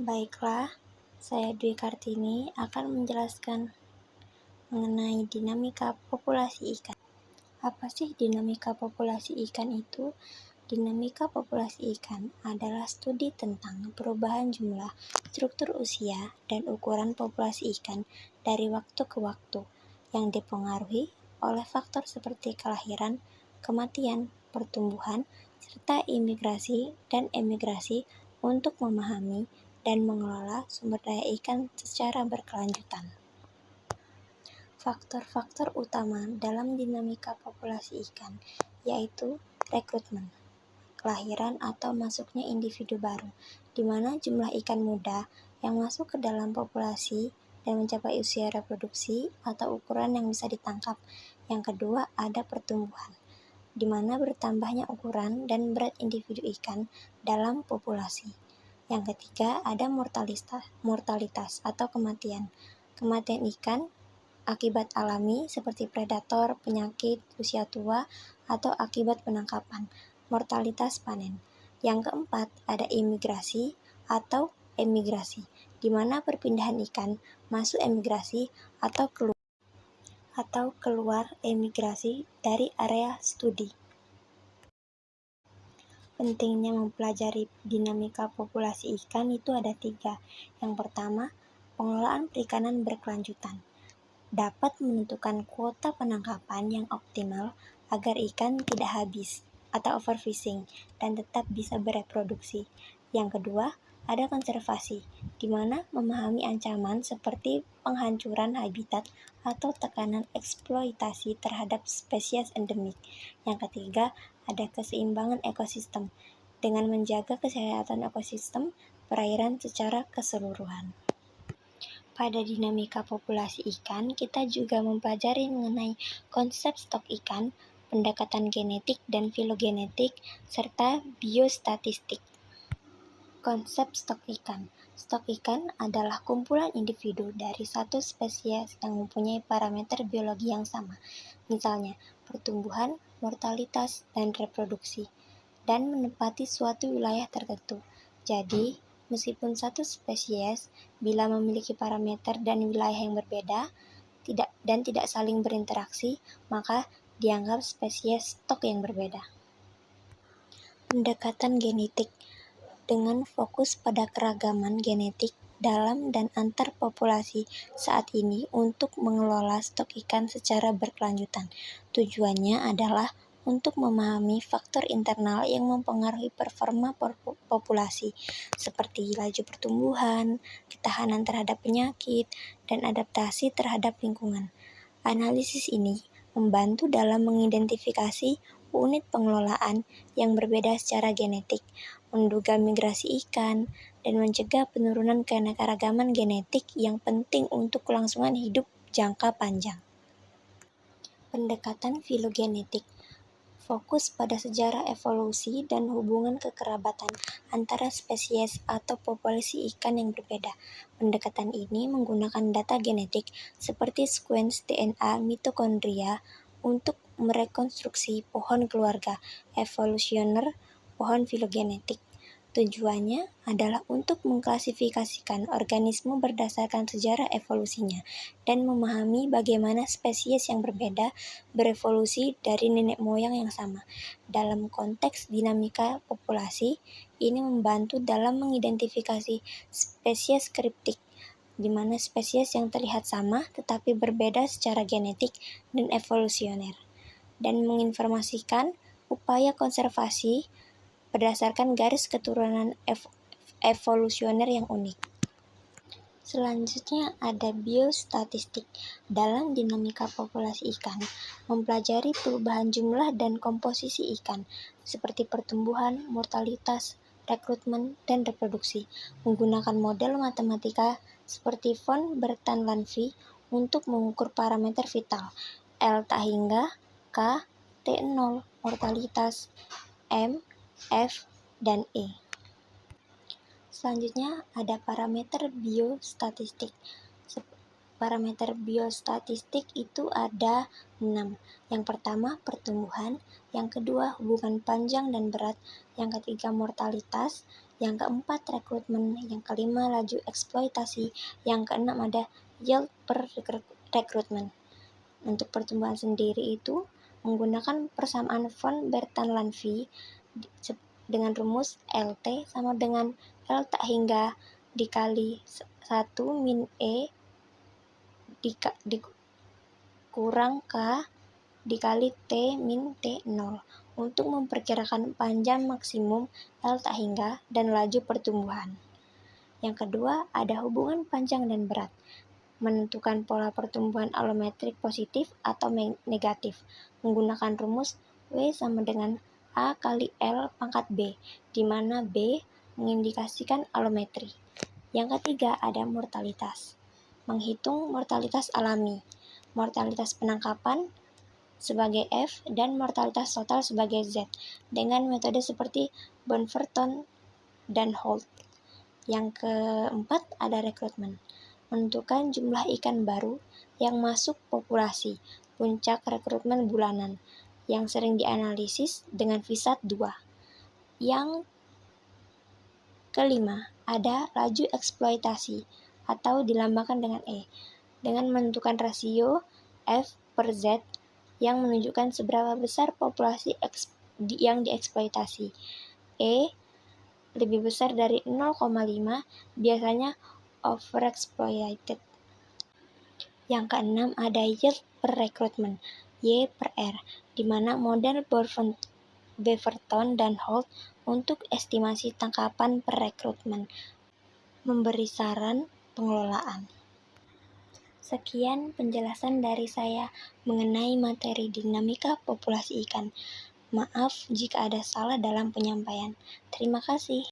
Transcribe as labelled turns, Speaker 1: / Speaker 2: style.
Speaker 1: Baiklah, saya Dwi Kartini akan menjelaskan mengenai dinamika populasi ikan. Apa sih dinamika populasi ikan itu? Dinamika populasi ikan adalah studi tentang perubahan jumlah, struktur usia, dan ukuran populasi ikan dari waktu ke waktu yang dipengaruhi oleh faktor seperti kelahiran, kematian, pertumbuhan, serta imigrasi dan emigrasi untuk memahami dan mengelola sumber daya ikan secara berkelanjutan. Faktor-faktor utama dalam dinamika populasi ikan yaitu rekrutmen, kelahiran atau masuknya individu baru, di mana jumlah ikan muda yang masuk ke dalam populasi dan mencapai usia reproduksi atau ukuran yang bisa ditangkap. Yang kedua ada pertumbuhan, di mana bertambahnya ukuran dan berat individu ikan dalam populasi. Yang ketiga ada mortalitas atau kematian. Kematian ikan akibat alami seperti predator, penyakit, usia tua, atau akibat penangkapan. Mortalitas panen. Yang keempat ada imigrasi atau emigrasi, di mana perpindahan ikan masuk emigrasi atau keluar emigrasi dari area studi. Pentingnya mempelajari dinamika populasi ikan itu ada 3. Yang pertama, pengelolaan perikanan berkelanjutan. Dapat menentukan kuota penangkapan yang optimal agar ikan tidak habis atau overfishing dan tetap bisa bereproduksi. Yang kedua, ada konservasi, di mana memahami ancaman seperti penghancuran habitat atau tekanan eksploitasi terhadap spesies endemik. Yang ketiga, ada keseimbangan ekosistem, dengan menjaga kesehatan ekosistem perairan secara keseluruhan. Pada dinamika populasi ikan, kita juga mempelajari mengenai konsep stok ikan, pendekatan genetik dan filogenetik, serta biostatistik. Konsep stok ikan. Stok ikan adalah kumpulan individu dari satu spesies yang mempunyai parameter biologi yang sama, misalnya pertumbuhan, mortalitas, dan reproduksi, dan menempati suatu wilayah tertentu. Jadi, meskipun satu spesies bila memiliki parameter dan wilayah yang berbeda dan tidak saling berinteraksi, maka dianggap spesies stok yang berbeda. Pendekatan genetik dengan fokus pada keragaman genetik dalam dan antar populasi saat ini untuk mengelola stok ikan secara berkelanjutan. Tujuannya adalah untuk memahami faktor internal yang mempengaruhi performa populasi, seperti laju pertumbuhan, ketahanan terhadap penyakit, dan adaptasi terhadap lingkungan. Analisis ini membantu dalam mengidentifikasi unit pengelolaan yang berbeda secara genetik, menduga migrasi ikan, dan mencegah penurunan keanekaragaman genetik yang penting untuk kelangsungan hidup jangka panjang. Pendekatan filogenetik fokus pada sejarah evolusi dan hubungan kekerabatan antara spesies atau populasi ikan yang berbeda. Pendekatan ini menggunakan data genetik seperti sekuens DNA mitokondria untuk merekonstruksi pohon keluarga evolusioner pohon filogenetik. Tujuannya adalah untuk mengklasifikasikan organisme berdasarkan sejarah evolusinya dan memahami bagaimana spesies yang berbeda berevolusi dari nenek moyang yang sama. Dalam konteks dinamika populasi, ini membantu dalam mengidentifikasi spesies kriptik, di mana spesies yang terlihat sama tetapi berbeda secara genetik dan evolusioner, dan menginformasikan upaya konservasi berdasarkan garis keturunan evolusioner yang unik. Selanjutnya ada biostatistik. Dalam dinamika populasi ikan, mempelajari perubahan jumlah dan komposisi ikan, seperti pertumbuhan, mortalitas, rekrutmen, dan reproduksi, menggunakan model matematika seperti von Bertalanffy untuk mengukur parameter vital, L tak hingga, K, T0, mortalitas, M, F, dan E. Selanjutnya ada parameter biostatistik. Parameter biostatistik itu ada 6. Yang pertama pertumbuhan, yang kedua hubungan panjang dan berat, yang ketiga mortalitas, Yang keempat, rekrutmen. Yang kelima, laju eksploitasi. Yang keenam ada yield per rekrutmen. Untuk pertumbuhan sendiri itu menggunakan persamaan von Bertalanffy dengan rumus LT sama dengan L tak hingga dikali 1 min E dikurang K dikali T min T0 untuk memperkirakan panjang maksimum L tak hingga dan laju pertumbuhan. Yang kedua, ada hubungan panjang dan berat. Menentukan pola pertumbuhan alometrik positif atau negatif menggunakan rumus W sama dengan A kali L pangkat B, di mana B mengindikasikan alometri. Yang ketiga, ada mortalitas. Menghitung mortalitas alami, mortalitas penangkapan sebagai F, dan mortalitas total sebagai Z, dengan metode seperti Bonferton dan Holt. Yang keempat, ada rekrutmen. Menentukan jumlah ikan baru yang masuk populasi, puncak rekrutmen bulanan, yang sering dianalisis dengan VISAT 2. Yang kelima, ada laju eksploitasi atau dilambangkan dengan E, dengan menentukan rasio F per Z yang menunjukkan seberapa besar populasi yang dieksploitasi. E lebih besar dari 0,5 biasanya overexploited. Yang keenam, ada yield per rekrutmen, Y per R, di mana model Beaverton dan Holt untuk estimasi tangkapan per rekrutmen memberi saran pengelolaan. Sekian penjelasan dari saya mengenai materi dinamika populasi ikan. Maaf jika ada salah dalam penyampaian. Terima kasih.